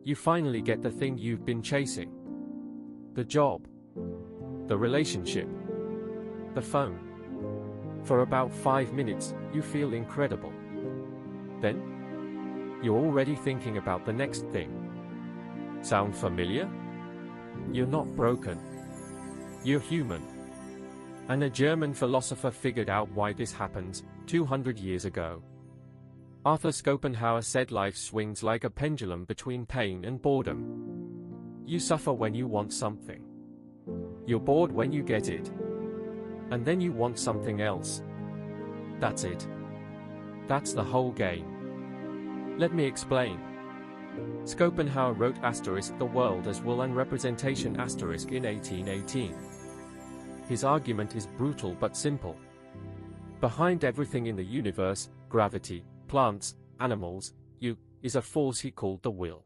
You finally get the thing you've been chasing. The job. The relationship. The phone. For about 5 minutes, you feel incredible. Then, you're already thinking about the next thing. Sound familiar? You're not broken. You're human. And a German philosopher figured out why this happens 200 years ago. Arthur Schopenhauer said life swings like a pendulum between pain and boredom. You suffer when you want something. You're bored when you get it. And then you want something else. That's it. That's the whole game. Let me explain. Schopenhauer wrote The World as Will and Representation in 1818. His argument is brutal but simple. Behind everything in the universe, gravity, plants, animals, is a force he called the will.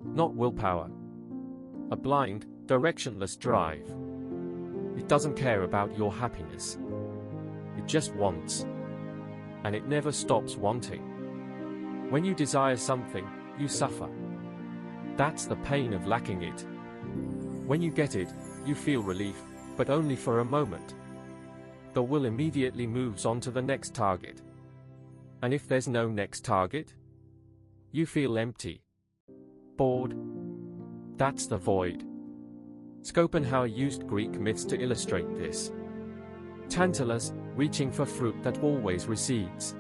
Not willpower. A blind, directionless drive. It doesn't care about your happiness. It just wants. And it never stops wanting. When you desire something, you suffer. That's the pain of lacking it. When you get it, you feel relief, but only for a moment. The will immediately moves on to the next target. And if there's no next target, you feel empty. Bored. That's the void. Schopenhauer used Greek myths to illustrate this. Tantalus, reaching for fruit that always recedes.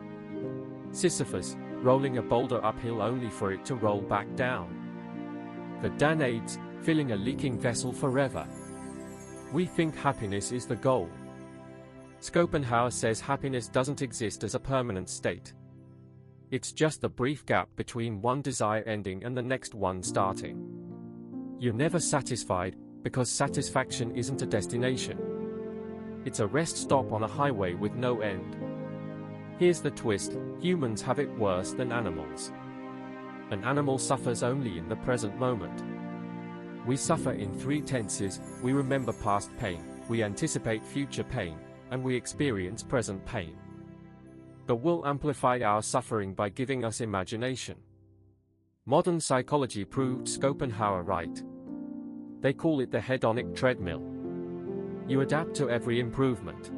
Sisyphus, rolling a boulder uphill only for it to roll back down. The Danaids, filling a leaking vessel forever. We think happiness is the goal. Schopenhauer says happiness doesn't exist as a permanent state. It's just the brief gap between one desire ending and the next one starting. You're never satisfied, because satisfaction isn't a destination. It's a rest stop on a highway with no end. Here's the twist: humans have it worse than animals. An animal suffers only in the present moment. We suffer in 3 tenses: we remember past pain, we anticipate future pain, and we experience present pain. The will amplified our suffering by giving us imagination. Modern psychology proved Schopenhauer right. They call it the hedonic treadmill. You adapt to every improvement.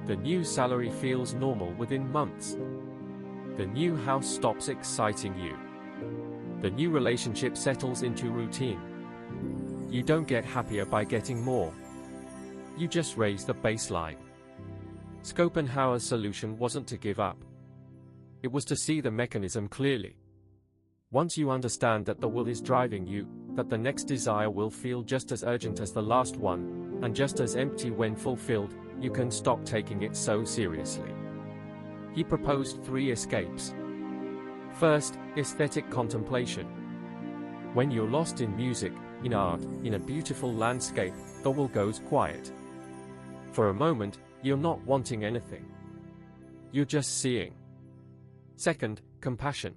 The new salary feels normal within months. The new house stops exciting you. The new relationship settles into routine. You don't get happier by getting more. You just raise the baseline. Schopenhauer's solution wasn't to give up. It was to see the mechanism clearly. Once you understand that the will is driving you, that the next desire will feel just as urgent as the last one, and just as empty when fulfilled, you can stop taking it so seriously. He proposed 3 escapes. First, aesthetic contemplation. When you're lost in music, in art, in a beautiful landscape, the will goes quiet. For a moment, you're not wanting anything. You're just seeing. Second, compassion.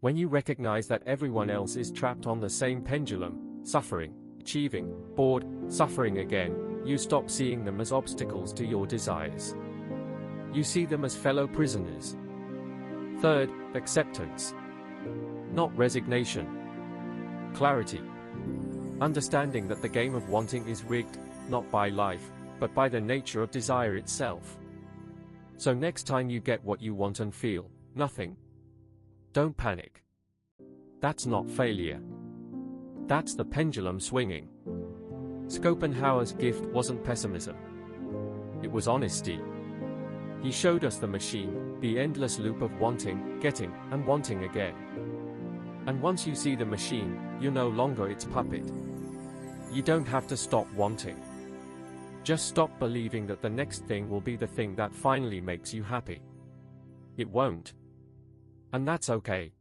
When you recognize that everyone else is trapped on the same pendulum, suffering, achieving, bored, suffering again, you stop seeing them as obstacles to your desires. You see them as fellow prisoners. Third, acceptance. Not resignation. Clarity. Understanding that the game of wanting is rigged, not by life, but by the nature of desire itself. So next time you get what you want and feel nothing, don't panic. That's not failure. That's the pendulum swinging. Schopenhauer's gift wasn't pessimism. It was honesty. He showed us the machine, the endless loop of wanting, getting, and wanting again. And once you see the machine, you're no longer its puppet. You don't have to stop wanting. Just stop believing that the next thing will be the thing that finally makes you happy. It won't. And that's okay.